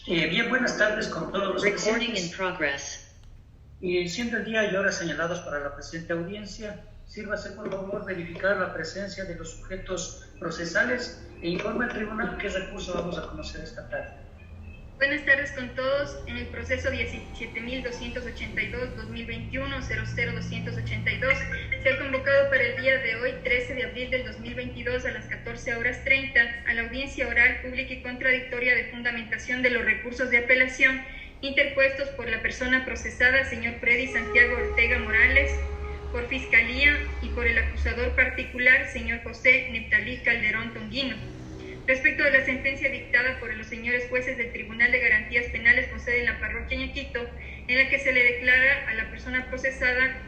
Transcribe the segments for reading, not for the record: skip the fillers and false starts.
Bien, buenas tardes con todos los Recording in presentes. progress. Siendo el día y hora señalados para la presente audiencia, sírvase por favor verificar la presencia de los sujetos procesales e informe al tribunal qué recurso vamos a conocer esta tarde. Buenas tardes con todos. En el proceso 17.282-2021-00282 se ha convocado para el día de hoy, 13 de abril del 2022 a las 14:30 a la audiencia oral pública y contradictoria de fundamentación de los recursos de apelación interpuestos por la persona procesada, señor Freddy Santiago Ortega Morales, por Fiscalía y por el acusador particular, señor José Neptalí Calderón Tonguino. Respecto de la sentencia dictada por los señores jueces del Tribunal de Garantías Penales con sede en la parroquia Ñequito, en la que se le declara a la persona procesada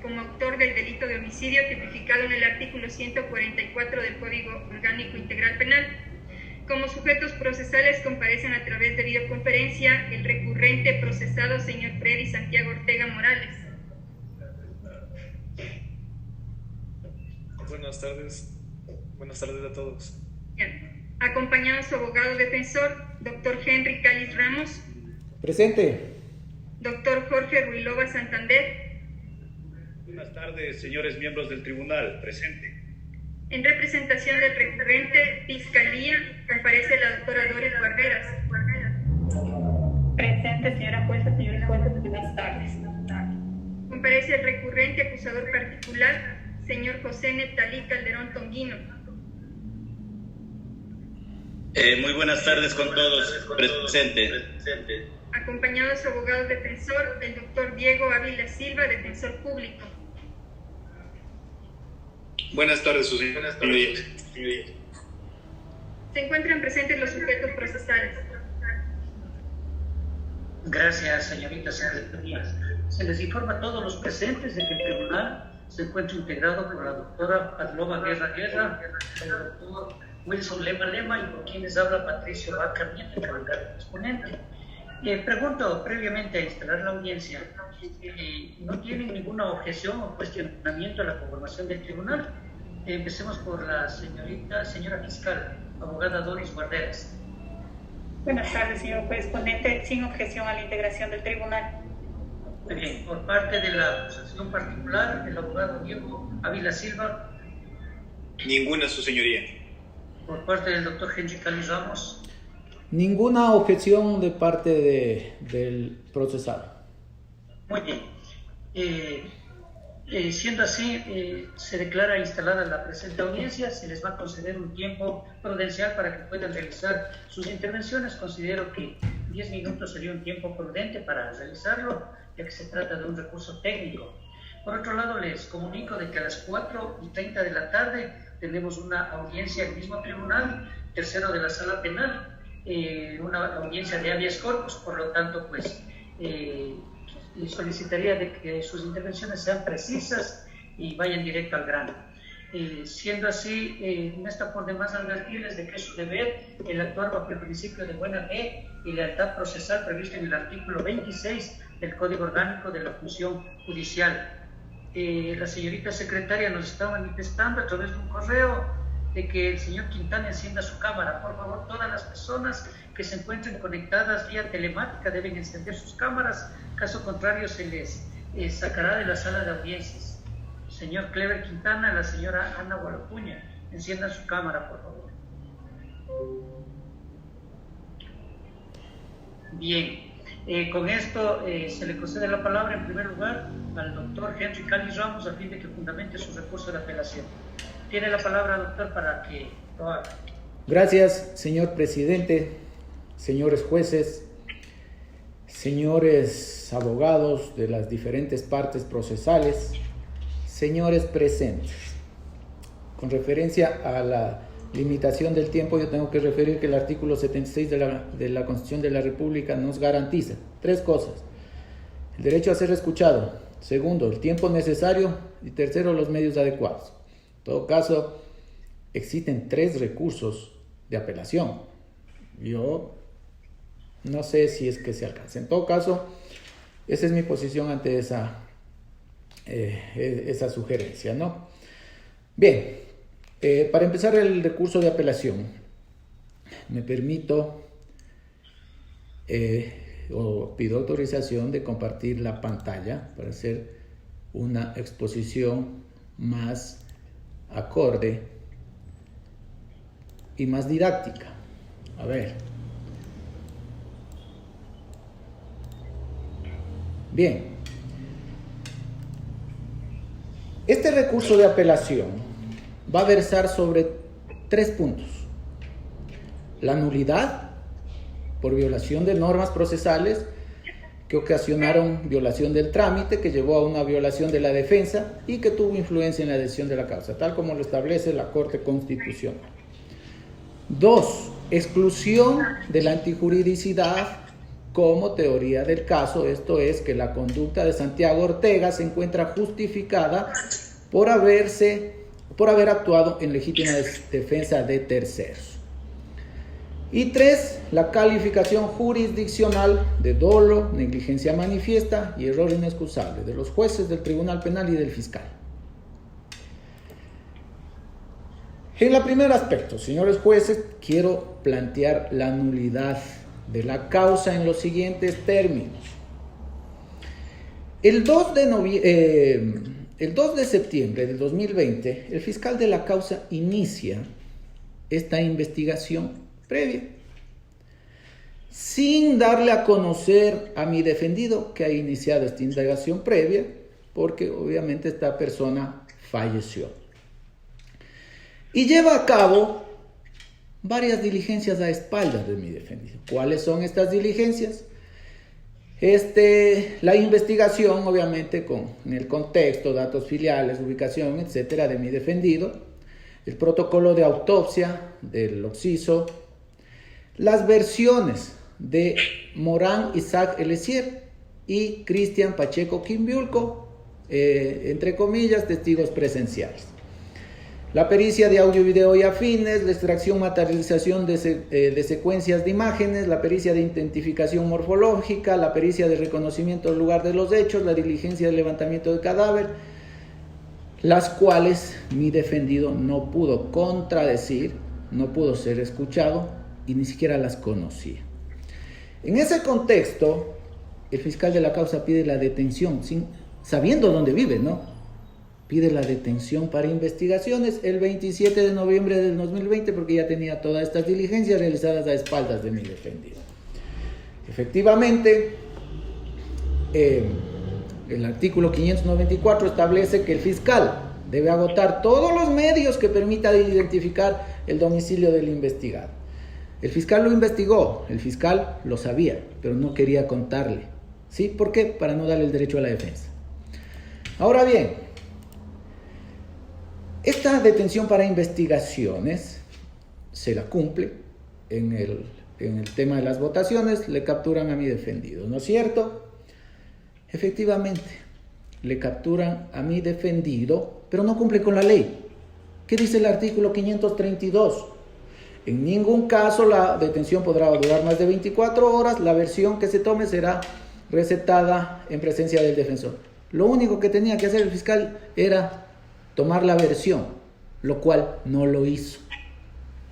como autor del delito de homicidio tipificado en el artículo 144 del Código Orgánico Integral Penal. Como sujetos procesales comparecen a través de videoconferencia el recurrente procesado señor Freddy Santiago Ortega Morales. Buenas tardes a todos. Bien. Acompañado de su abogado defensor, doctor Henry Cáliz Ramos. Presente. Doctor Jorge Ruilova Santander. Buenas tardes, señores miembros del tribunal. Presente. En representación del recurrente Fiscalía, comparece la doctora Doris Guarderas. Presente, señora jueza, señores jueces, buenas tardes. Comparece el recurrente acusador particular, señor José Neptalí Calderón Tonguino. Muy buenas tardes con todos. Presente. Acompañado de su abogado defensor, el doctor Diego Ávila Silva, defensor público. Buenas tardes, sus señorías. Se encuentran presentes los sujetos procesales. Gracias, señorita secretaria. Se les informa a todos los presentes de que el tribunal se encuentra integrado por la doctora Adlova Guerra, el doctor Wilson Lema y por quienes habla Patricio Vaca Nieto, el calendario exponente. Pregunto previamente a instalar la audiencia, ¿no tienen ninguna objeción o cuestionamiento a la conformación del tribunal? Empecemos por la señora fiscal, abogada Doris Guarderas. Buenas tardes, señor juez ponente, sin objeción a la integración del tribunal. Muy bien, por parte de la acusación particular, el abogado Diego Ávila Silva. Ninguna, su señoría. Por parte del doctor Henry Cáliz Ramos. Ninguna objeción de parte del procesado. Muy bien. Siendo así, se declara instalada la presente audiencia. Se les va a conceder un tiempo prudencial para que puedan realizar sus intervenciones. Considero que 10 minutos sería un tiempo prudente para realizarlo, ya que se trata de un recurso técnico. Por otro lado, les comunico de que a las 4:30 de la tarde tenemos una audiencia en el mismo tribunal, tercero de la sala penal, una audiencia de habeas corpus. Por lo tanto, pues solicitaría de que sus intervenciones sean precisas y vayan directo al grano. Siendo así, no está por demás advertirles de que es su deber el actuar bajo el principio de buena fe y lealtad procesal previsto en el artículo 26 del Código Orgánico de la Función Judicial. La señorita secretaria nos está manifestando a través de un correo de que el señor Quintana encienda su cámara. Por favor, todas las personas que se encuentren conectadas vía telemática deben encender sus cámaras, caso contrario se les sacará de la sala de audiencias. Señor Clever Quintana, la señora Ana Gualapuña, enciendan su cámara, por favor. Bien. Con esto se le concede la palabra en primer lugar al doctor Henry Cáliz Ramos a fin de que fundamente su recurso de apelación. Tiene la palabra, doctor, para que lo haga. Gracias, señor presidente, señores jueces, señores abogados de las diferentes partes procesales, señores presentes. Con referencia a la limitación del tiempo, yo tengo que referir que el artículo 76 de la Constitución de la República nos garantiza 3 cosas: el derecho a ser escuchado, segundo, el tiempo necesario, y tercero, los medios adecuados. En todo caso, existen 3 recursos de apelación. Yo no sé si es que se alcanza. En todo caso, esa es mi posición ante esa sugerencia, ¿no? Bien. Para empezar el recurso de apelación, me permito o pido autorización de compartir la pantalla para hacer una exposición más acorde y más didáctica. A ver. Bien. Este recurso de apelación va a versar sobre 3 puntos. La nulidad por violación de normas procesales que ocasionaron violación del trámite, que llevó a una violación de la defensa y que tuvo influencia en la decisión de la causa, tal como lo establece la Corte Constitucional. 2. Exclusión de la antijuridicidad como teoría del caso, esto es que la conducta de Santiago Ortega se encuentra justificada por haber actuado en legítima defensa de terceros. Y 3, la calificación jurisdiccional de dolo, negligencia manifiesta y error inexcusable de los jueces del Tribunal Penal y del fiscal. En el primer aspecto, señores jueces, quiero plantear la nulidad de la causa en los siguientes términos. El 2 de septiembre del 2020, el fiscal de la causa inicia esta investigación previa, sin darle a conocer a mi defendido que ha iniciado esta indagación previa, porque obviamente esta persona falleció. Y lleva a cabo varias diligencias a espaldas de mi defendido. ¿Cuáles son estas diligencias? La investigación, obviamente, en el contexto, datos filiales, ubicación, etcétera, de mi defendido, el protocolo de autopsia del occiso, las versiones de Morán Isaac Elesier y Cristian Pacheco Quimbiulco, entre comillas, testigos presenciales. La pericia de audio, video y afines, la extracción, materialización de secuencias de imágenes, la pericia de identificación morfológica, la pericia de reconocimiento del lugar de los hechos, la diligencia de levantamiento de cadáver, las cuales mi defendido no pudo contradecir, no pudo ser escuchado y ni siquiera las conocía. En ese contexto, el fiscal de la causa pide la detención, sabiendo dónde vive, ¿no? Pide la detención para investigaciones el 27 de noviembre del 2020 porque ya tenía todas estas diligencias realizadas a espaldas de mi defendido. Efectivamente, el artículo 594 establece que el fiscal debe agotar todos los medios que permitan identificar el domicilio del investigado. El fiscal lo investigó, el fiscal lo sabía, pero no quería contarle. ¿Sí? ¿Por qué? Para no darle el derecho a la defensa. Ahora bien, esta detención para investigaciones se la cumple en el tema de las votaciones, le capturan a mi defendido, ¿no es cierto? Efectivamente, le capturan a mi defendido, pero no cumple con la ley. ¿Qué dice el artículo 532? En ningún caso la detención podrá durar más de 24 horas, la versión que se tome será recetada en presencia del defensor. Lo único que tenía que hacer el fiscal era tomar la versión, lo cual no lo hizo,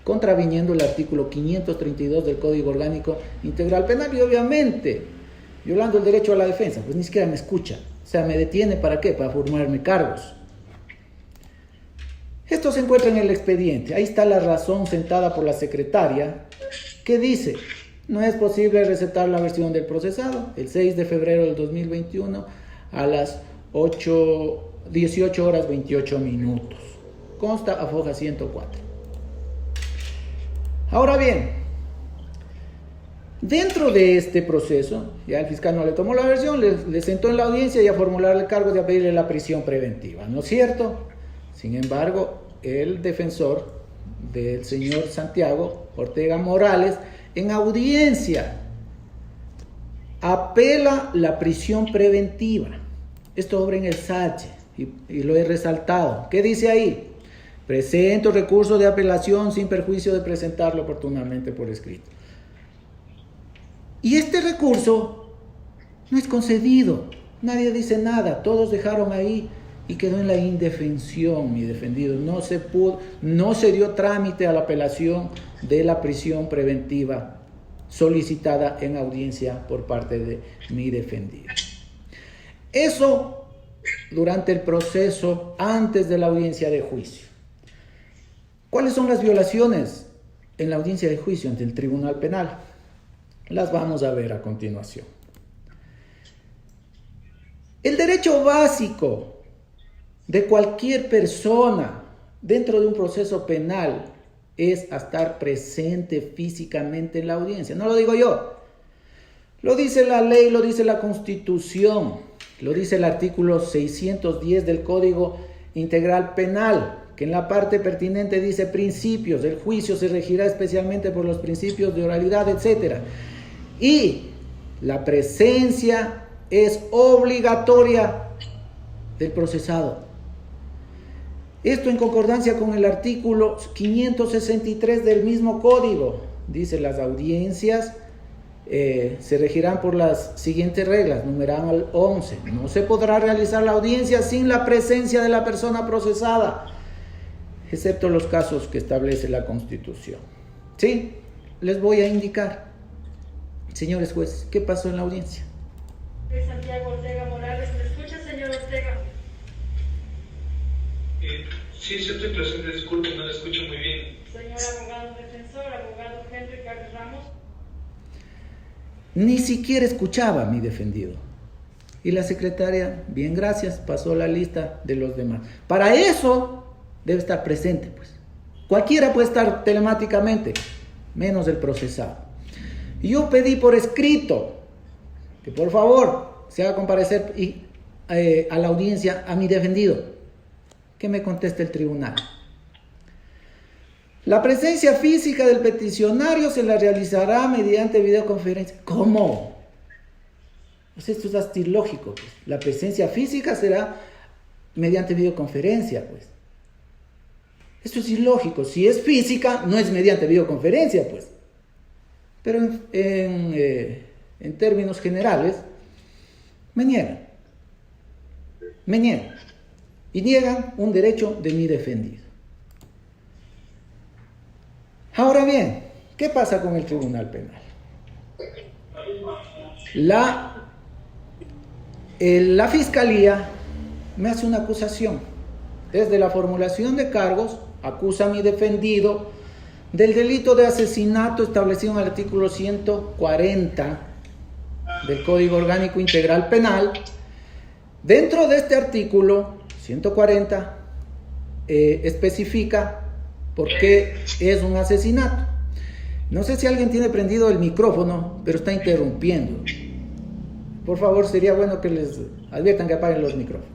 contraviniendo el artículo 532 del Código Orgánico Integral Penal y obviamente violando el derecho a la defensa, pues ni siquiera me escucha, o sea, me detiene ¿para qué? Para formarme cargos. Esto se encuentra en el expediente, ahí está la razón sentada por la secretaria que dice: no es posible recetar la versión del procesado el 6 de febrero del 2021 a las 18 horas 28 minutos. Consta a foja 104. Ahora bien, dentro de este proceso, ya el fiscal no le tomó la versión, le sentó en la audiencia y a formularle el cargo de pedirle la prisión preventiva, ¿no es cierto? Sin embargo, el defensor del señor Santiago Ortega Morales, en audiencia, apela la prisión preventiva. Esto obra en el SACHE y lo he resaltado. ¿Qué dice ahí? Presento recurso de apelación sin perjuicio de presentarlo oportunamente por escrito. Y este recurso no es concedido. Nadie dice nada. Todos dejaron ahí y quedó en la indefensión mi defendido. No se dio trámite a la apelación de la prisión preventiva solicitada en audiencia por parte de mi defendido. Eso durante el proceso antes de la audiencia de juicio. ¿Cuáles son las violaciones en la audiencia de juicio ante el Tribunal Penal? Las vamos a ver a continuación. El derecho básico de cualquier persona dentro de un proceso penal es a estar presente físicamente en la audiencia. No lo digo yo. Lo dice la ley, lo dice la Constitución, lo dice el artículo 610 del Código Integral Penal, que en la parte pertinente dice principios. El juicio se regirá especialmente por los principios de oralidad, etc. Y la presencia es obligatoria del procesado. Esto en concordancia con el artículo 563 del mismo código. Dice: las audiencias se regirán por las siguientes reglas, numeral 11. No se podrá realizar la audiencia sin la presencia de la persona procesada, excepto los casos que establece la Constitución. ¿Sí? Les voy a indicar, señores jueces, ¿qué pasó en la audiencia? Santiago Ortega Morales, ¿me escucha, señor Ortega? Sí, estoy presente, disculpe, no le escucho muy bien. Señor abogado defensor, abogado Henry Carlos Ramos. Ni siquiera escuchaba a mi defendido. Y la secretaria, bien, gracias, pasó la lista de los demás. Para eso debe estar presente, pues. Cualquiera puede estar telemáticamente, menos el procesado. Y yo pedí por escrito que por favor se haga comparecer a la audiencia a mi defendido. ¿Qué me contesta el tribunal? La presencia física del peticionario se la realizará mediante videoconferencia. ¿Cómo? Pues esto es hasta ilógico, pues. La presencia física será mediante videoconferencia, pues. Esto es ilógico. Si es física, no es mediante videoconferencia, pues. Pero en términos generales, me niegan. Y niegan un derecho de mi defendido. Ahora bien, ¿qué pasa con el Tribunal Penal? La Fiscalía me hace una acusación. Desde la formulación de cargos, acusa a mi defendido del delito de asesinato establecido en el artículo 140 del Código Orgánico Integral Penal. Dentro de este artículo 140 especifica por qué es un asesinato. No sé si alguien tiene prendido el micrófono, pero está interrumpiendo. Por favor, sería bueno que les adviertan que apaguen los micrófonos.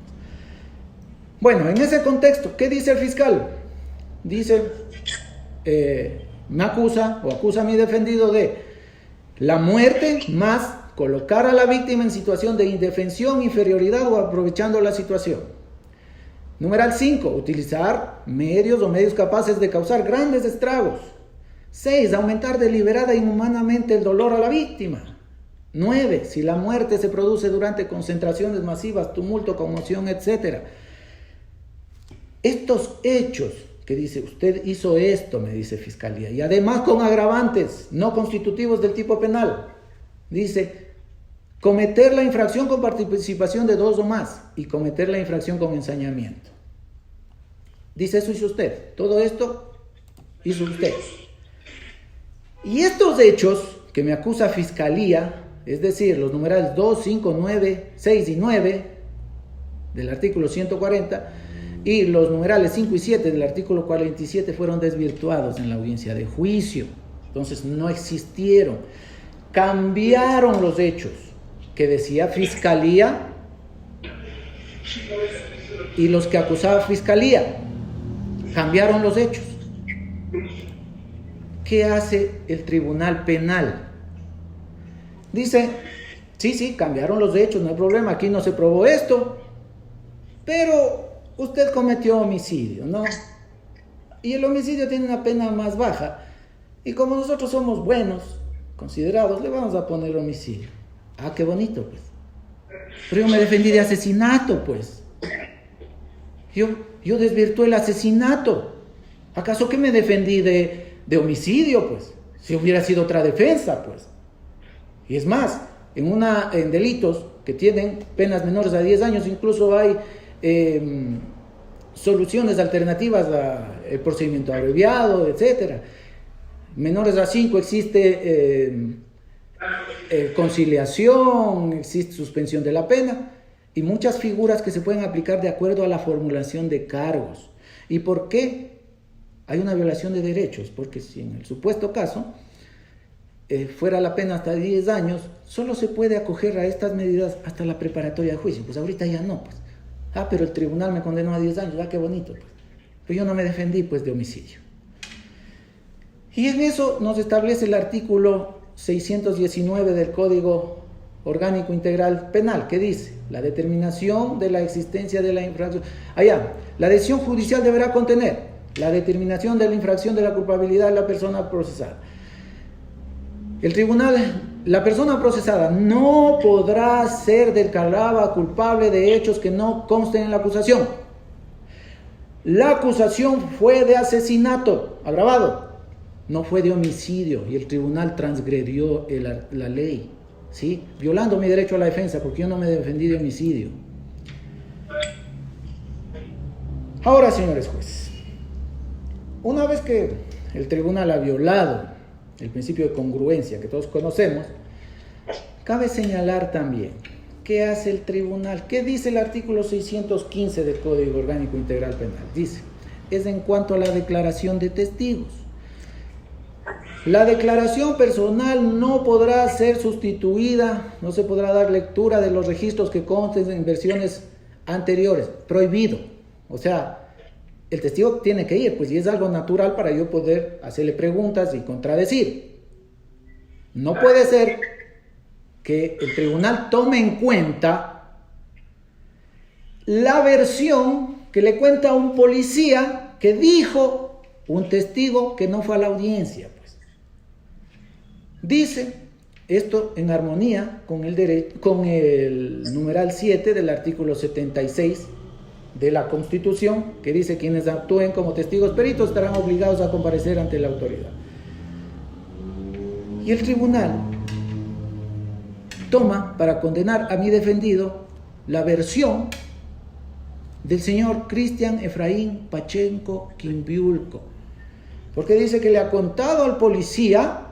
Bueno, en ese contexto, ¿qué dice el fiscal? Dice, me acusa a mi defendido de la muerte más colocar a la víctima en situación de indefensión, inferioridad o aprovechando la situación. Numeral 5, utilizar medios capaces de causar grandes estragos. 6, aumentar deliberada e inhumanamente el dolor a la víctima. 9, si la muerte se produce durante concentraciones masivas, tumulto, conmoción, etc. Estos hechos que dice, usted hizo esto, me dice Fiscalía, y además con agravantes no constitutivos del tipo penal. Dice, cometer la infracción con participación de 2 o más y cometer la infracción con ensañamiento. Dice, eso hizo usted. Todo esto hizo usted. Y estos hechos que me acusa Fiscalía, es decir, los numerales 2, 5, 9, 6 y 9 del artículo 140 y los numerales 5 y 7 del artículo 47 fueron desvirtuados en la audiencia de juicio. Entonces no existieron. Cambiaron los hechos que decía Fiscalía y los que acusaba Fiscalía. Cambiaron los hechos. ¿Qué hace el Tribunal Penal? Dice, sí, cambiaron los hechos, no hay problema, aquí no se probó esto, pero usted cometió homicidio, ¿no? Y el homicidio tiene una pena más baja, y como nosotros somos buenos, considerados, le vamos a poner homicidio. Ah, qué bonito, pues. Pero yo me defendí de asesinato, pues. Yo desvirtué el asesinato. ¿Acaso que me defendí de homicidio, pues? Si hubiera sido otra defensa, pues. Y es más, en delitos que tienen penas menores a 10 años, incluso hay soluciones alternativas al procedimiento abreviado, etcétera. Menores a 5 existe conciliación, existe suspensión de la pena y muchas figuras que se pueden aplicar de acuerdo a la formulación de cargos. ¿Y por qué hay una violación de derechos? Porque si en el supuesto caso fuera la pena hasta 10 años, solo se puede acoger a estas medidas hasta la preparatoria de juicio. Pues ahorita ya no, pues. Pero el tribunal me condenó a 10 años, qué bonito, pues. Pero yo no me defendí, pues, de homicidio. Y en eso nos establece el artículo 619 del Código Orgánico Integral Penal, que dice, la determinación de la existencia de la infracción. La decisión judicial deberá contener la determinación de la infracción de la culpabilidad de la persona procesada. El tribunal, la persona procesada no podrá ser declarada culpable de hechos que no consten en la acusación. La acusación fue de asesinato agravado, no fue de homicidio, y el tribunal transgredió la ley, ¿sí? Violando mi derecho a la defensa, porque yo no me defendí de homicidio. Ahora, señores jueces, una vez que el tribunal ha violado el principio de congruencia que todos conocemos, cabe señalar también qué hace el tribunal. ¿Qué dice el artículo 615 del Código Orgánico Integral Penal? Dice, es en cuanto a la declaración de testigos. La declaración personal no podrá ser sustituida, no se podrá dar lectura de los registros que consten en versiones anteriores, prohibido. O sea, el testigo tiene que ir, pues, y es algo natural para yo poder hacerle preguntas y contradecir. No puede ser que el tribunal tome en cuenta la versión que le cuenta un policía que dijo un testigo que no fue a la audiencia, pues. Dice esto en armonía con el numeral 7 del artículo 76 de la Constitución, que dice: quienes actúen como testigos peritos estarán obligados a comparecer ante la autoridad. Y el tribunal toma para condenar a mi defendido la versión del señor Cristian Efraín Pacheco Quimbiulco, porque dice que le ha contado al policía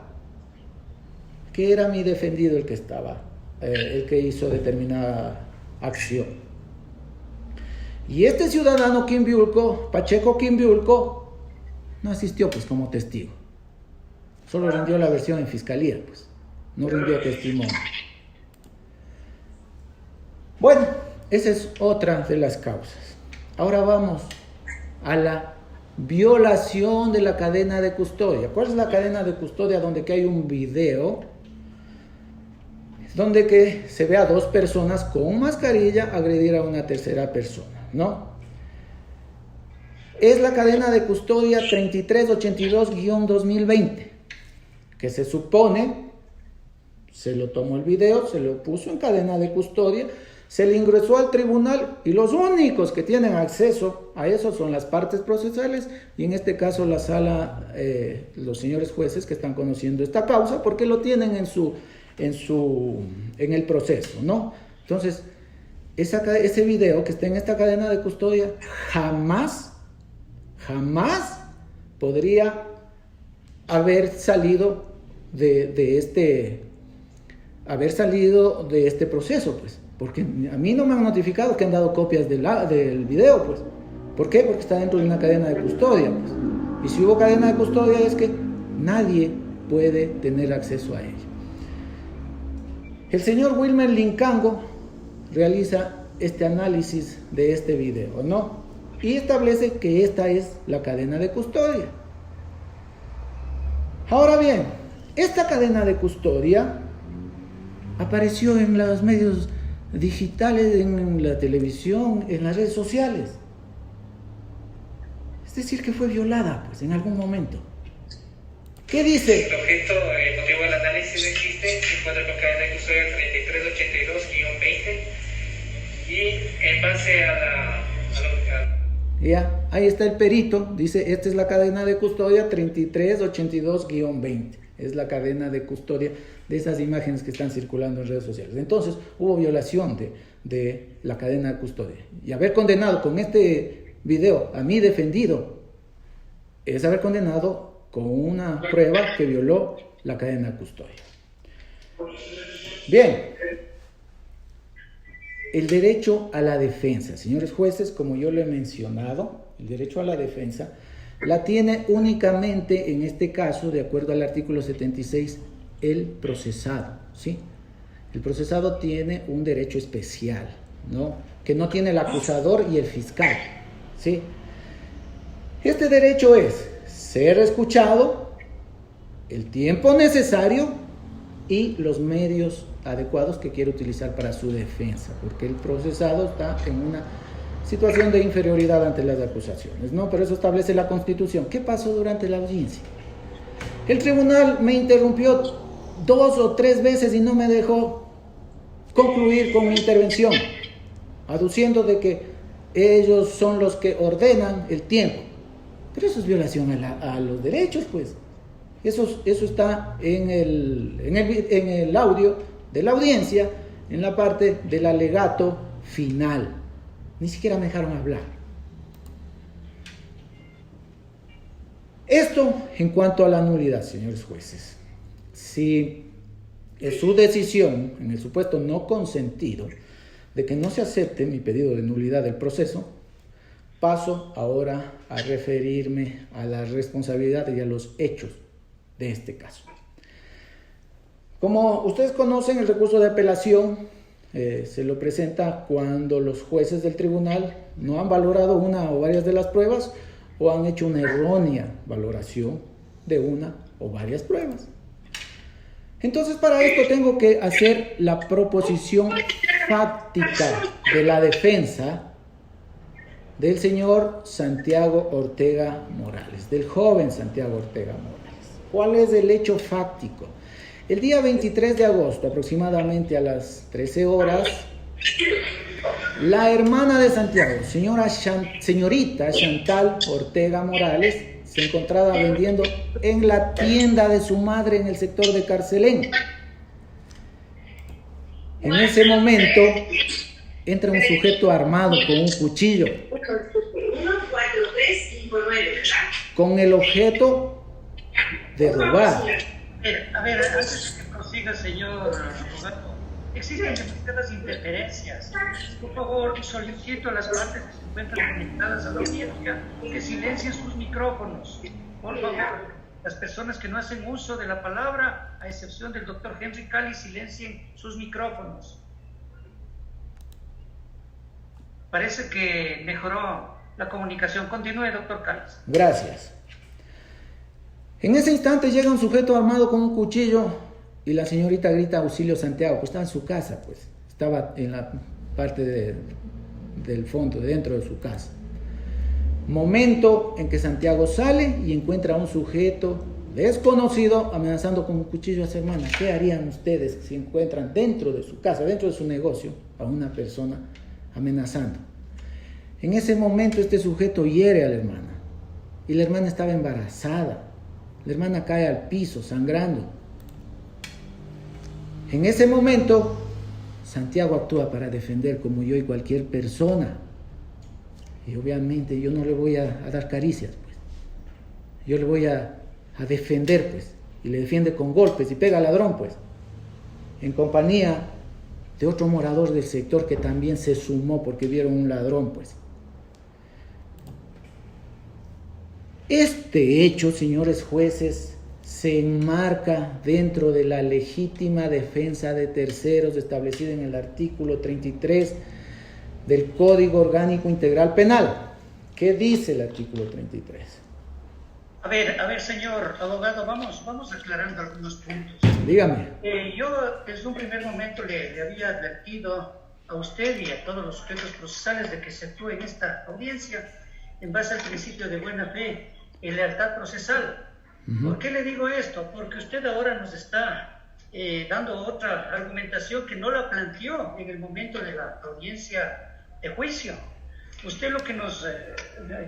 que era mi defendido el que estaba, el que hizo determinada acción. Y este ciudadano Quimbiulco, Pacheco Quimbiulco, no asistió, pues, como testigo. Solo rindió la versión en fiscalía, pues. No rindió testimonio. Bueno, esa es otra de las causas. Ahora vamos a la violación de la cadena de custodia. ¿Cuál es la cadena de custodia? Donde que hay un video, donde que se ve a dos personas con mascarilla agredir a una tercera persona, ¿no? Es la cadena de custodia 3382-2020, que se supone, se lo tomó el video, se lo puso en cadena de custodia, se le ingresó al tribunal y los únicos que tienen acceso a eso son las partes procesales y en este caso la sala, los señores jueces que están conociendo esta causa porque lo tienen en el proceso, ¿no? Entonces, ese video que está en esta cadena de custodia jamás podría haber salido de este proceso, pues, porque a mí no me han notificado que han dado copias del video, pues. ¿Por qué? Porque está dentro de una cadena de custodia, pues. Y si hubo cadena de custodia es que nadie puede tener acceso a ella. El señor Wilmer Lincango realiza este análisis de este video, ¿no? Y establece que esta es la cadena de custodia. Ahora bien, esta cadena de custodia apareció en los medios digitales, en la televisión, en las redes sociales. Es decir, que fue violada, pues, en algún momento. ¿Qué dice? El objeto, el motivo del análisis existe, se encuentra con cadena de custodia 3382-20 y en base a la ya, ahí está el perito, dice, esta es la cadena de custodia 3382-20. es la cadena de custodia de esas imágenes que están circulando en redes sociales. Entonces, hubo violación de la cadena de custodia. Y haber condenado con este video a mi defendido es haber condenado con una prueba que violó la cadena de custodia. Bien, el derecho a la defensa, señores jueces, como yo lo he mencionado, el derecho a la defensa la tiene únicamente en este caso, de acuerdo al artículo 76, el procesado, ¿sí? El procesado tiene un derecho especial, ¿no? Que no tiene el acusador y el fiscal, ¿sí? Este derecho es ser escuchado, el tiempo necesario y los medios adecuados que quiere utilizar para su defensa, porque el procesado está en una situación de inferioridad ante las acusaciones, ¿no? Pero eso establece la Constitución. ¿Qué pasó durante la audiencia? El tribunal me interrumpió 2 o 3 veces y no me dejó concluir con mi intervención, aduciendo de que ellos son los que ordenan el tiempo. Pero eso es violación a los derechos, pues. Eso está en el audio de la audiencia, en la parte del alegato final. Ni siquiera me dejaron hablar. Esto en cuanto a la nulidad, señores jueces. Si es su decisión, en el supuesto no consentido, de que no se acepte mi pedido de nulidad del proceso, paso ahora a referirme a la responsabilidad y a los hechos de este caso. Como ustedes conocen, el recurso de apelación se lo presenta cuando los jueces del tribunal no han valorado una o varias de las pruebas o han hecho una errónea valoración de una o varias pruebas. Entonces, para esto tengo que hacer la proposición fáctica de la defensa del señor Santiago Ortega Morales, del joven Santiago Ortega Morales. ¿Cuál es el hecho fáctico? El día 23 de agosto, aproximadamente a las 13 horas, la hermana de Santiago, señorita Chantal Ortega Morales, se encontraba vendiendo en la tienda de su madre en el sector de Carcelén. En ese momento, entra un sujeto armado con un cuchillo, con el objeto de robar. A ver, antes de que prosiga, señor abogado, existen demasiadas interferencias. Por favor, solicito a las partes que se encuentran conectadas a la audiencia que silencien sus micrófonos. Por favor, las personas que no hacen uso de la palabra, a excepción del doctor Henry Cali, silencien sus micrófonos. Parece que mejoró la comunicación. Continúe, doctor Cali. Gracias. En ese instante llega un sujeto armado con un cuchillo y la señorita grita auxilio Santiago, pues estaba en su casa, pues estaba en la parte del fondo, dentro de su casa. Momento en que Santiago sale y encuentra a un sujeto desconocido amenazando con un cuchillo a su hermana. ¿Qué harían ustedes si encuentran dentro de su casa, dentro de su negocio, a una persona amenazando? En ese momento este sujeto hiere a la hermana y la hermana estaba embarazada. La hermana cae al piso, sangrando. En ese momento, Santiago actúa para defender como yo y cualquier persona. Y obviamente yo no le voy a dar caricias, pues. Yo le voy a defender, pues. Y le defiende con golpes y pega al ladrón, pues. En compañía de otro morador del sector que también se sumó porque vieron un ladrón, pues. Este hecho, señores jueces, se enmarca dentro de la legítima defensa de terceros establecida en el artículo 33 del Código Orgánico Integral Penal. ¿Qué dice el artículo 33? A ver, señor abogado, vamos aclarando algunos puntos. Dígame. Yo desde un primer momento le había advertido a usted y a todos los sujetos procesales de que se actúe en esta audiencia en base al principio de buena fe y lealtad procesal. ¿Por qué le digo esto? Porque usted ahora nos está dando otra argumentación que no la planteó en el momento de la audiencia de juicio. Usted lo que nos,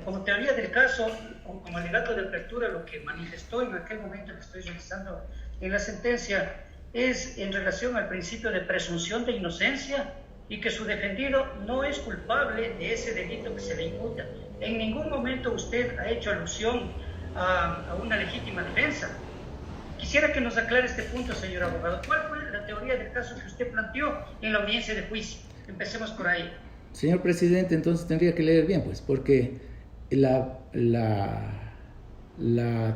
como teoría del caso, como alegato de apertura, lo que manifestó en aquel momento que estoy realizando en la sentencia es en relación al principio de presunción de inocencia y que su defendido no es culpable de ese delito que se le imputa. En ningún momento usted ha hecho alusión a una legítima defensa. Quisiera que nos aclare este punto, señor abogado. ¿Cuál fue la teoría del caso que usted planteó en la audiencia de juicio? Empecemos por ahí. Señor presidente, entonces tendría que leer bien, pues, porque la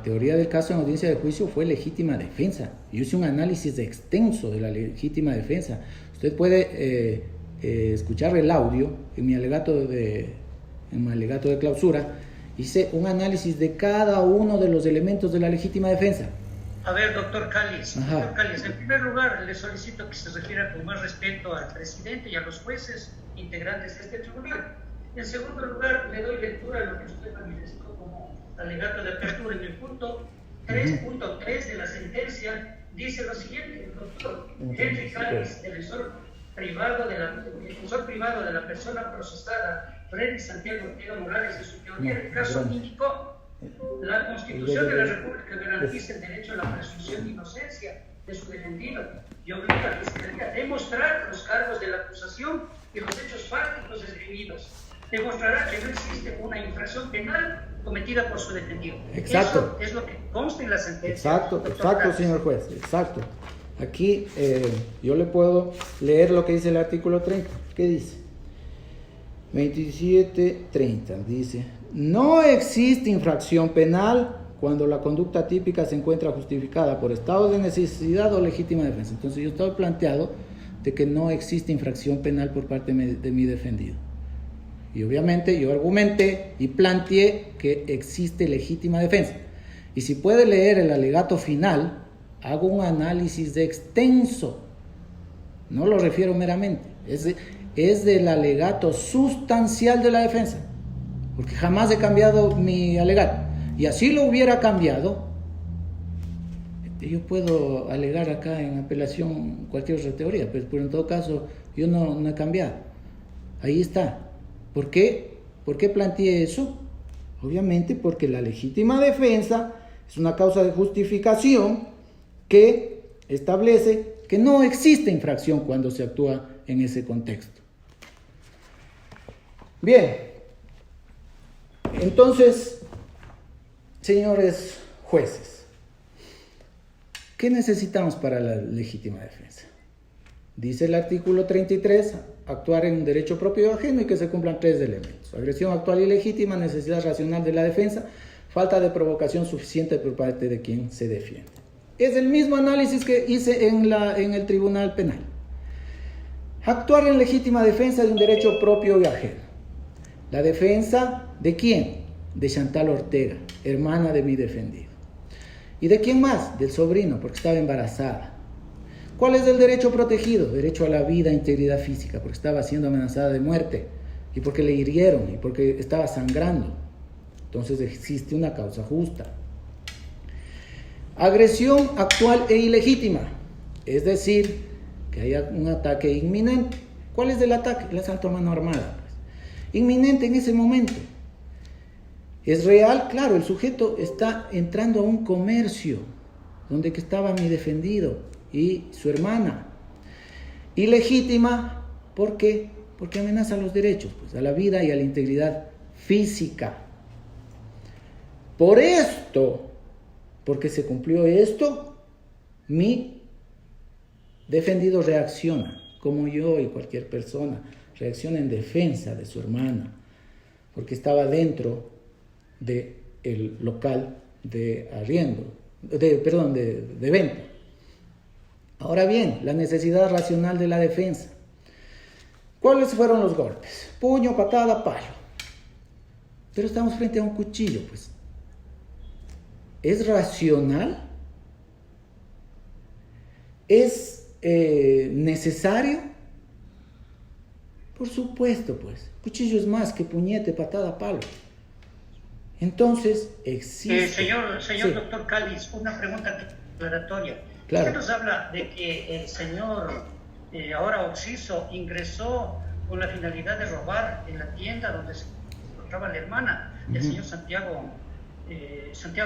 teoría del caso en audiencia de juicio fue legítima defensa. Yo hice un análisis extenso de la legítima defensa. Usted puede escuchar el audio en mi alegato de clausura. Hice un análisis de cada uno de los elementos de la legítima defensa. A ver, doctor Calles, en primer lugar le solicito que se refiera con más respeto al presidente y a los jueces integrantes de este tribunal. En segundo lugar, le doy lectura a lo que usted manifestó como alegato de apertura en el punto 3.3 de la sentencia. Dice lo siguiente: el doctor Henry Calles, defensor privado de la persona procesada, Freddy Santiago Ortega Morales, de su teoría del caso, indicó: la Constitución de la República garantiza el derecho a la presunción de inocencia de su defendido y obliga a la Fiscalía a demostrar los cargos de la acusación y los hechos fácticos esgrimidos. Demostrará que no existe una infracción penal cometida por su defendido. Exacto. Eso es lo que consta en la sentencia. Exacto, señor juez, exacto. Aquí yo le puedo leer lo que dice el artículo 30. ¿Qué dice? 27.30 dice: no existe infracción penal cuando la conducta típica se encuentra justificada por estado de necesidad o legítima defensa. Entonces yo estaba planteado de que no existe infracción penal por parte de mi defendido. Y obviamente yo argumenté y planteé que existe legítima defensa. Y si puede leer el alegato final, hago un análisis extenso. No lo refiero meramente. Es del alegato sustancial de la defensa. Porque jamás he cambiado mi alegato. Y así lo hubiera cambiado, yo puedo alegar acá en apelación cualquier otra teoría, pero en todo caso yo no he cambiado. Ahí está. ¿Por qué? ¿Por qué planteé eso? Obviamente porque la legítima defensa es una causa de justificación que establece que no existe infracción cuando se actúa en ese contexto. Bien, entonces, señores jueces, ¿qué necesitamos para la legítima defensa? Dice el artículo 33, actuar en un derecho propio y ajeno y que se cumplan 3 elementos: agresión actual y legítima, necesidad racional de la defensa, falta de provocación suficiente por parte de quien se defiende. Es el mismo análisis que hice en el Tribunal Penal. Actuar en legítima defensa de un derecho propio y ajeno. ¿La defensa de quién? De Chantal Ortega, hermana de mi defendido. ¿Y de quién más? Del sobrino, porque estaba embarazada. ¿Cuál es el derecho protegido? Derecho a la vida, integridad física, porque estaba siendo amenazada de muerte, y porque le hirieron, y porque estaba sangrando. Entonces existe una causa justa. Agresión actual e ilegítima, es decir, que haya un ataque inminente. ¿Cuál es el ataque? El asalto a mano armada. Inminente en ese momento. ¿Es real? Claro, el sujeto está entrando a un comercio donde estaba mi defendido y su hermana. Ilegítima, ¿por qué? Porque amenaza los derechos, pues, a la vida y a la integridad física. Por esto, porque se cumplió esto, mi defendido reacciona, como yo y cualquier persona, reacciona en defensa de su hermana, porque estaba dentro del local de arriendo, de venta. Ahora bien, la necesidad racional de la defensa. ¿Cuáles fueron los golpes? Puño, patada, palo. Pero estamos frente a un cuchillo, pues. ¿Es racional? ¿Es necesario? Por supuesto, pues. Cuchillo es más que puñete, patada, palo. Entonces, existe... Señor sí. doctor Calles, una pregunta aclaratoria. Claro. Usted nos habla de que el señor ahora Oxiso ingresó con la finalidad de robar en la tienda donde se encontraba la hermana del señor Santiago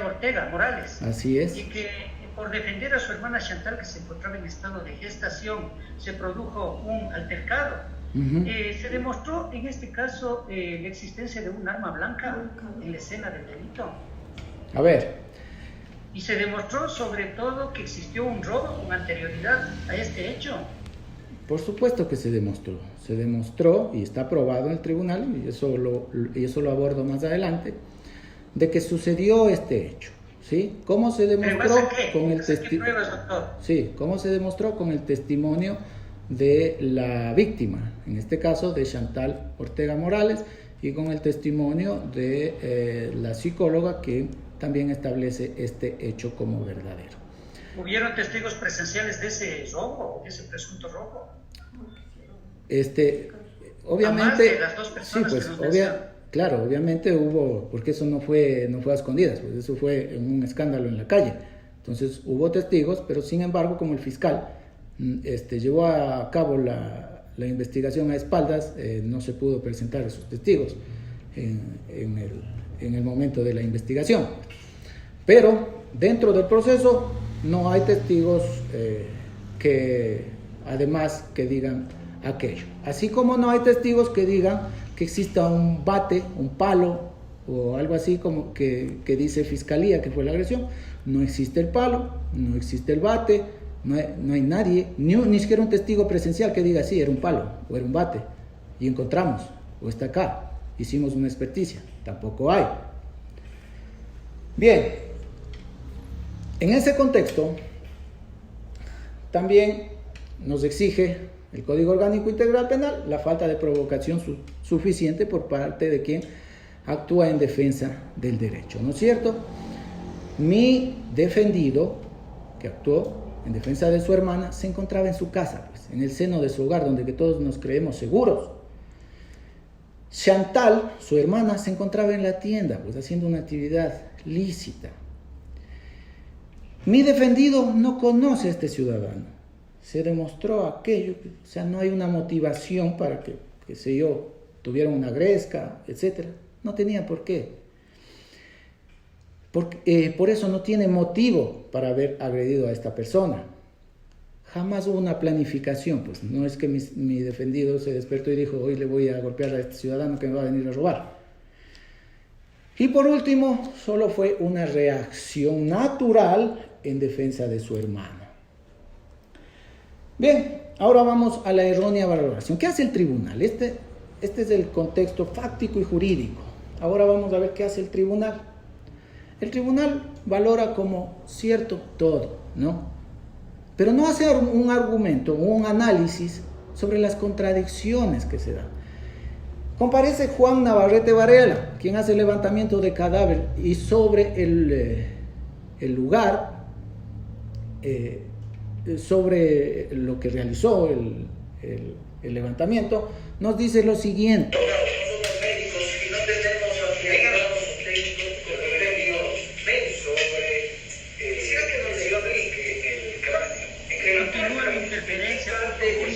Ortega Morales. Así es. Y que por defender a su hermana Chantal, que se encontraba en estado de gestación, se produjo un altercado. Se demostró en este caso la existencia de un arma blanca en la escena del delito. A ver. Y se demostró sobre todo que existió un robo con anterioridad a este hecho. Por supuesto que se demostró y está probado en el tribunal, y eso lo abordo más adelante, de que sucedió este hecho, ¿sí? ¿Cómo se demostró? Con el sí, ¿cómo se demostró? Con el testimonio de la víctima, en este caso de Chantal Ortega Morales, y con el testimonio de la psicóloga que también establece este hecho como verdadero. ¿Hubieron testigos presenciales de ese robo, de ese presunto robo? Obviamente, de las dos personas, sí, pues, claro, obviamente hubo, porque eso no fue a escondidas, pues eso fue en un escándalo en la calle. Entonces hubo testigos, pero sin embargo, como el fiscal llevó a cabo la investigación a espaldas, no se pudo presentar esos testigos en el momento de la investigación. Pero dentro del proceso no hay testigos que además que digan aquello. Así como no hay testigos que digan que exista un bate, un palo o algo así como que dice Fiscalía que fue la agresión. No existe el palo, no existe el bate, no hay nadie, ni siquiera un testigo presencial que diga sí, era un palo o era un bate y encontramos, o está acá, hicimos una experticia. Tampoco hay. Bien, en ese contexto también nos exige el Código Orgánico Integral Penal la falta de provocación suficiente por parte de quien actúa en defensa del derecho, ¿no es cierto? Mi defendido, que actuó en defensa de su hermana, se encontraba en su casa, pues, en el seno de su hogar, donde que todos nos creemos seguros. Chantal, su hermana, se encontraba en la tienda, pues, haciendo una actividad lícita. Mi defendido no conoce a este ciudadano. Se demostró aquello, o sea, no hay una motivación para que tuviera una gresca, etc. No tenía por qué. Por eso no tiene motivo para haber agredido a esta persona. Jamás hubo una planificación, pues no es que mi defendido se despertó y dijo, hoy le voy a golpear a este ciudadano que me va a venir a robar. Y por último, solo fue una reacción natural en defensa de su hermano. Bien, ahora vamos a la errónea valoración. ¿Qué hace el tribunal? Este es el contexto fáctico y jurídico. Ahora vamos a ver qué hace el tribunal. El tribunal valora como cierto todo, ¿no? Pero no hace un argumento o un análisis sobre las contradicciones que se dan. Comparece Juan Navarrete Varela, quien hace el levantamiento de cadáver, y sobre el lugar, sobre lo que realizó el levantamiento, nos dice lo siguiente. Somos médicos y no tenemos técnicos con criterio sobre quisiera que nos explique el cráneo. Continúa la interferencia. Como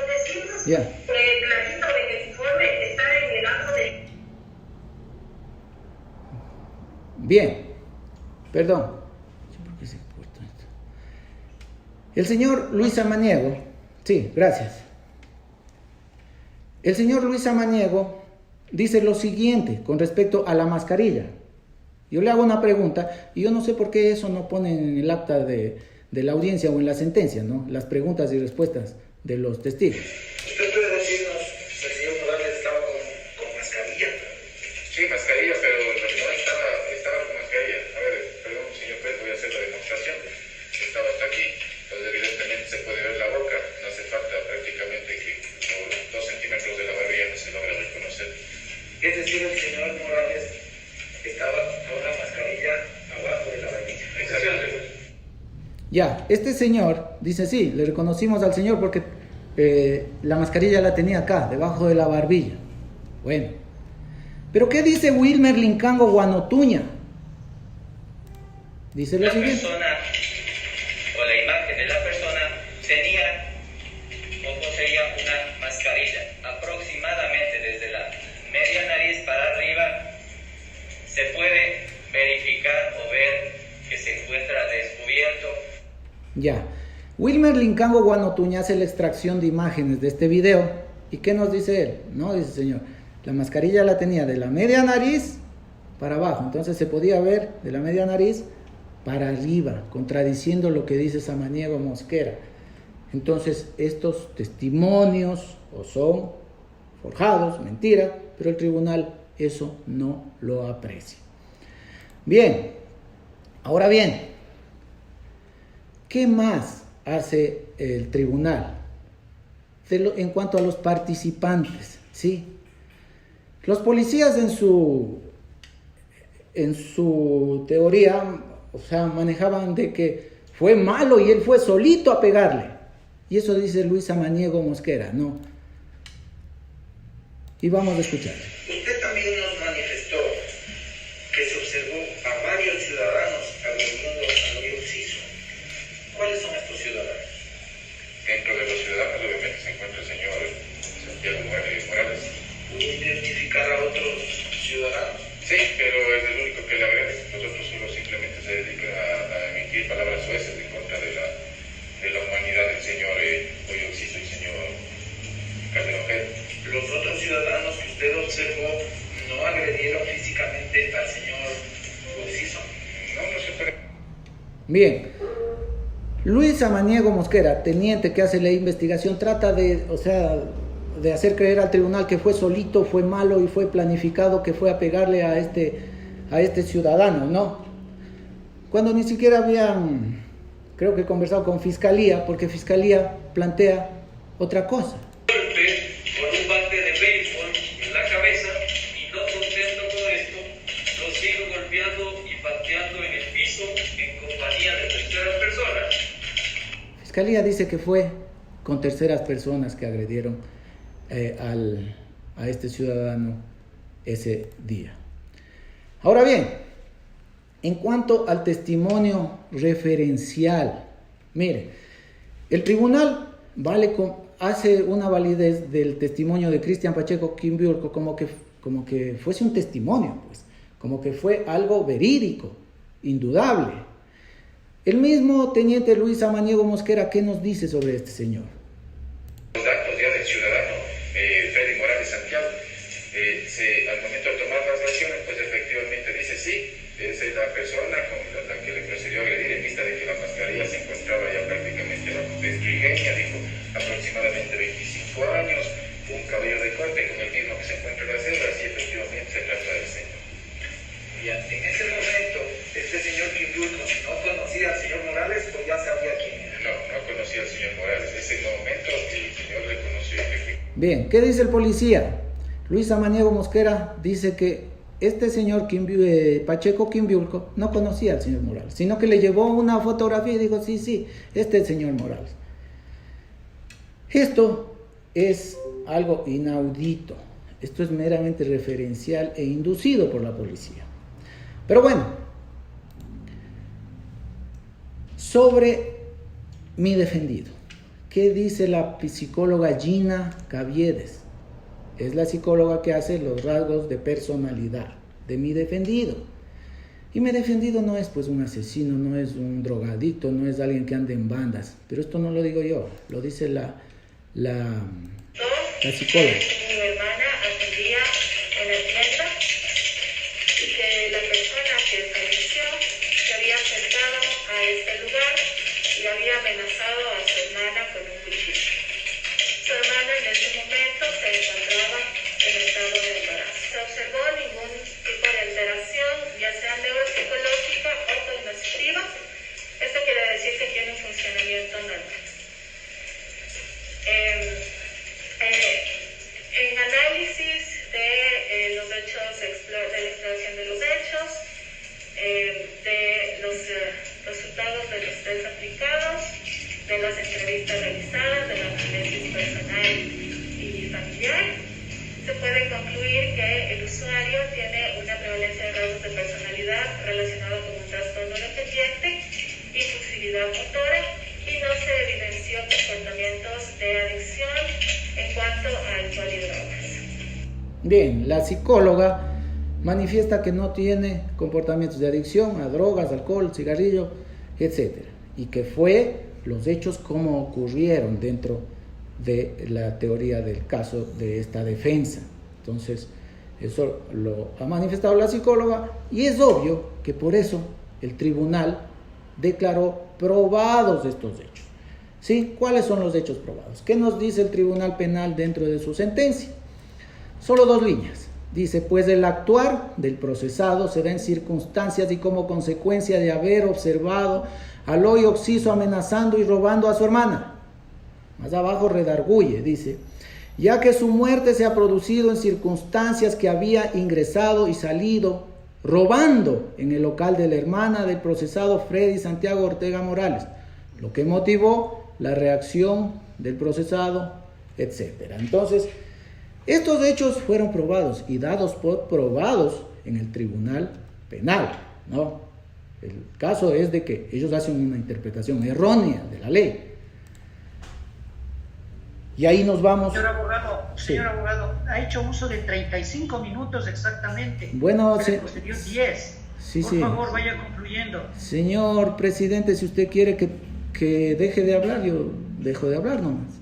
decimos, clarito en el informe está en el acto de... Bien, perdón. ¿Por qué se cortó esto? El señor Luis Samaniego, sí, gracias. El señor Luis Samaniego dice lo siguiente con respecto a la mascarilla. Yo le hago una pregunta y yo no sé por qué eso no pone en el acta de la audiencia o en la sentencia, ¿no? Las preguntas y respuestas de los testigos. ¿Usted puede decirnos si el señor Morales estaba con mascarilla? Sí, mascarilla, pero en realidad estaba con mascarilla. A ver, perdón, señor juez, voy a hacer la demostración. Estaba hasta aquí, entonces evidentemente se puede ver la boca, no hace falta prácticamente que por 2 centímetros de la barbilla no se logra reconocer. Es decir, el señor Morales estaba con la mascarilla abajo de la barbilla. Exactamente. Ya, este señor dice, sí, le reconocimos al señor porque la mascarilla la tenía acá, debajo de la barbilla. Bueno, pero ¿qué dice Wilmer Lincango Guanotuña? Dice lo siguiente. La persona o la imagen imagen de la persona tenía o poseía una mascarilla. Aproximadamente desde la media nariz para arriba se puede verificar o ver que se encuentra descubierto. Ya. Wilmer Lincango Guanotuña hace la extracción de imágenes de este video. ¿Y qué nos dice él? No, dice señor, la mascarilla la tenía de la media nariz para abajo. Entonces se podía ver de la media nariz para arriba, contradiciendo lo que dice Samaniego Mosquera. Entonces estos testimonios o son forjados, mentira, pero el tribunal eso no lo aprecia. Bien, ahora bien, ¿qué más hace el tribunal en cuanto a los participantes? ¿Sí? Los policías en su teoría, o sea, manejaban de que fue malo y él fue solito a pegarle. Y eso dice Luis Samaniego Mosquera, ¿no? Y vamos a escuchar. Usted también nos manifestó que se observó a varios ciudadanos agrediendo al hoyo Oxiso. ¿Cuáles son estos ciudadanos? Dentro de los ciudadanos obviamente se encuentra el señor Santiago Morales. ¿Pudo identificar a otros ciudadanos? Sí, pero es el único que le agrede. Los otros solo simplemente se dedican a emitir palabras sueces en contra de la humanidad del señor Hoyo Oxiso y señor Calderón. Los otros ciudadanos que usted observó no agredieron físicamente al señor Oxiso. No se puede. Bien. Luis Samaniego Mosquera, teniente que hace la investigación, trata de hacer creer al tribunal que fue solito, fue malo y fue planificado, que fue a pegarle a este ciudadano, ¿no? Cuando ni siquiera habían, creo que conversado con Fiscalía, porque Fiscalía plantea otra cosa. Con un bate de béisbol en la cabeza y no contento con esto, lo sigo golpeando y pateando en el piso en compañía de terceras personas. Fiscalía dice que fue con terceras personas que agredieron a este ciudadano ese día. Ahora bien, en cuanto al testimonio referencial, mire, el tribunal hace una validez del testimonio de Cristian Pacheco Quimbiurco como que fuese un testimonio, pues, como que fue algo verídico, indudable. El mismo teniente Luis Samaniego Mosquera, ¿qué nos dice sobre este señor? Los datos ya del ciudadano Freddy Morales Santiago, al momento de tomar las versiones, pues efectivamente dice sí, esa es la persona con la que le procedió a agredir, en vista de que la mascarilla se encontraba ya prácticamente bajo trigueña, dijo aproximadamente 25 años, un cabello de corte con el mismo que se encuentra en la cédula, sí efectivamente se trata del señor. Bien, en ese momento, este señor Quimbiurco no conocía al señor Morales o ya sabía quién era. No conocía al señor Morales, en ese momento el señor le conoció. Bien, ¿qué dice el policía? Luis Samaniego Mosquera dice que este señor Pacheco Quimbiurco no conocía al señor Morales, sino que le llevó una fotografía y dijo, sí, este es el señor Morales. Esto es algo inaudito, esto es meramente referencial e inducido por la policía. Pero bueno, sobre mi defendido, ¿qué dice la psicóloga Gina Caviedes? Es la psicóloga que hace los rasgos de personalidad de mi defendido. Y mi defendido no es pues un asesino, no es un drogadicto, no es alguien que ande en bandas. Pero esto no lo digo yo, lo dice la psicóloga. Mi hermana atendía en la tienda y que la persona que falleció se había acercado a este lugar y había amenazado a su hermana con un cuchillo. Su hermana en ese momento se encontraba en estado de embarazo. Se observó ningún tipo de alteración, ya sea neuropsicológica o cognitiva. Esto quiere decir que tiene un funcionamiento normal. En análisis de los hechos, de la exploración de los hechos, de los resultados de los test aplicados, de las entrevistas realizadas, de la análisis personal y familiar, se puede concluir que el usuario tiene una prevalencia de rasgos de personalidad relacionada con un trastorno dependiente, impulsividad motora y contacto a alcohol y drogas. Bien, la psicóloga manifiesta que no tiene comportamientos de adicción a drogas, alcohol, cigarrillo, etc. Y que fue los hechos como ocurrieron dentro de la teoría del caso de esta defensa. Entonces, eso lo ha manifestado la psicóloga y es obvio que por eso el tribunal declaró probados estos hechos. ¿Sí? ¿Cuáles son los hechos probados? ¿Qué nos dice el Tribunal Penal dentro de su sentencia? Solo 2 líneas. Dice, pues el actuar del procesado se da en circunstancias y como consecuencia de haber observado al hoy occiso amenazando y robando a su hermana. Más abajo redarguye, dice, ya que su muerte se ha producido en circunstancias que había ingresado y salido robando en el local de la hermana del procesado Freddy Santiago Ortega Morales, lo que motivó la reacción del procesado, etc. Entonces, estos hechos fueron probados y dados por probados en el Tribunal Penal, ¿no? El caso es de que ellos hacen una interpretación errónea de la ley. Y ahí nos vamos. Señor abogado, ha hecho uso de 35 minutos exactamente. Bueno, se concedió 10. Sí, por favor, vaya concluyendo. Señor presidente, si usted quiere que deje de hablar, yo dejo de hablar nomás.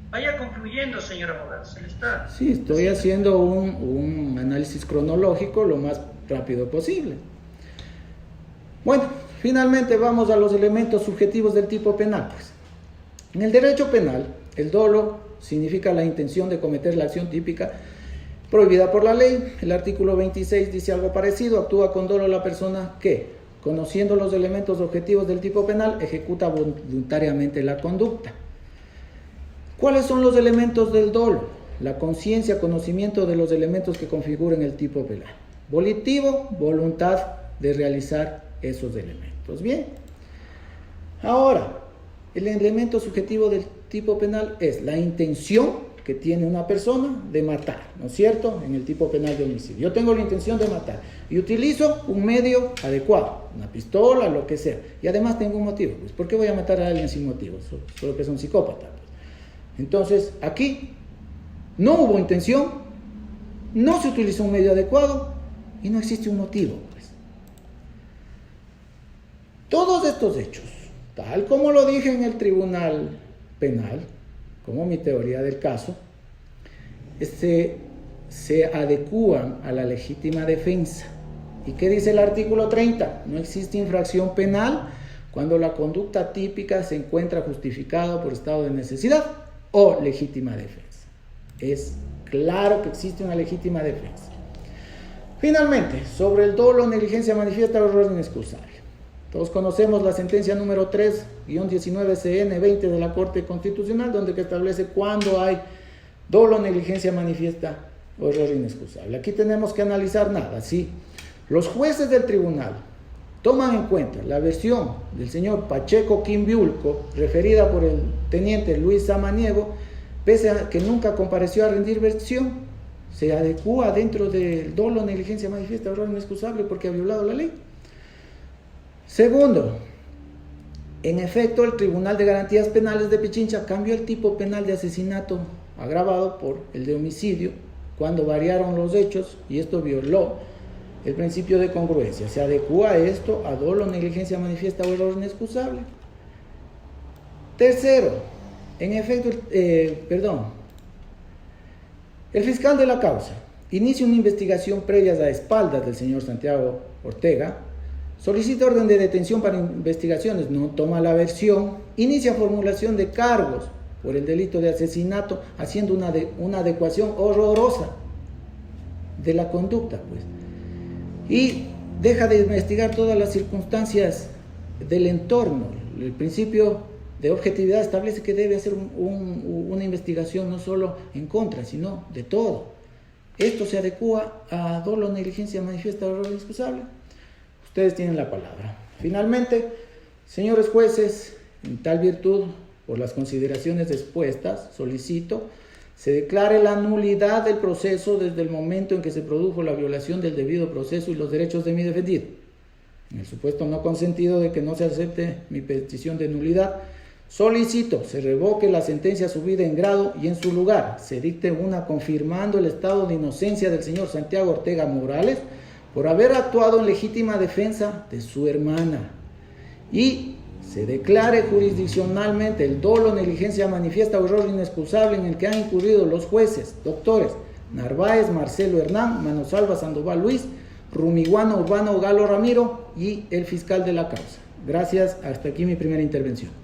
Vaya concluyendo, señor abogado. Se le está... Sí, estoy haciendo un análisis cronológico lo más rápido posible. Bueno, finalmente vamos a los elementos subjetivos del tipo penal. Pues. En el derecho penal, el dolo significa la intención de cometer la acción típica prohibida por la ley. El artículo 26 dice algo parecido. Actúa con dolo la persona que, conociendo los elementos objetivos del tipo penal, ejecuta voluntariamente la conducta. ¿Cuáles son los elementos del dolo? La conciencia, conocimiento de los elementos que configuran el tipo penal. Volitivo, voluntad de realizar esos elementos. Bien. Ahora, el elemento subjetivo del tipo penal es la intención que tiene una persona de matar, ¿no es cierto? En el tipo penal de homicidio. Yo tengo la intención de matar y utilizo un medio adecuado, una pistola, lo que sea. Y además tengo un motivo. Pues, ¿por qué voy a matar a alguien sin motivo? Solo que es un psicópata. Entonces, aquí no hubo intención, no se utilizó un medio adecuado y no existe un motivo. Pues. Todos estos hechos, tal como lo dije en el Tribunal Penal, como mi teoría del caso, se adecúan a la legítima defensa. ¿Y qué dice el artículo 30? No existe infracción penal cuando la conducta típica se encuentra justificada por estado de necesidad o legítima defensa. Es claro que existe una legítima defensa. Finalmente, sobre el dolo, negligencia manifiesta o error inexcusable. Todos conocemos la sentencia número 3-19-CN20 de la Corte Constitucional, donde que establece cuándo hay dolo, negligencia manifiesta o error inexcusable. Aquí tenemos que analizar nada. Si los jueces del tribunal toman en cuenta la versión del señor Pacheco Quimbiulco, referida por el teniente Luis Samaniego, pese a que nunca compareció a rendir versión, se adecúa dentro del dolo, negligencia manifiesta o error inexcusable porque ha violado la ley. Segundo, en efecto, el Tribunal de Garantías Penales de Pichincha cambió el tipo penal de asesinato agravado por el de homicidio cuando variaron los hechos y esto violó el principio de congruencia. Se adecúa esto a dolo, negligencia manifiesta o error inexcusable. Tercero, en efecto, el fiscal de la causa inicia una investigación previa a espaldas del señor Santiago Ortega, solicita orden de detención para investigaciones, no toma la versión, inicia formulación de cargos por el delito de asesinato, haciendo una adecuación horrorosa de la conducta, pues. Y deja de investigar todas las circunstancias del entorno. El principio de objetividad establece que debe hacer una investigación no solo en contra, sino de todo. Esto se adecúa a dolo, negligencia manifiesta o error inexcusable. Ustedes tienen la palabra. Finalmente, señores jueces, en tal virtud, por las consideraciones expuestas, solicito se declare la nulidad del proceso desde el momento en que se produjo la violación del debido proceso y los derechos de mi defendido. En el supuesto no consentido de que no se acepte mi petición de nulidad, Solicito se revoque la sentencia subida en grado y en su lugar se dicte una confirmando el estado de inocencia del señor Santiago Ortega Morales por haber actuado en legítima defensa de su hermana. Y se declare jurisdiccionalmente el dolo, negligencia manifiesta o error inexcusable en el que han incurrido los jueces, doctores Narváez, Marcelo Hernán, Manosalva Sandoval Luis, Rumiguano Urbano Galo Ramiro y el fiscal de la causa. Gracias, hasta aquí mi primera intervención.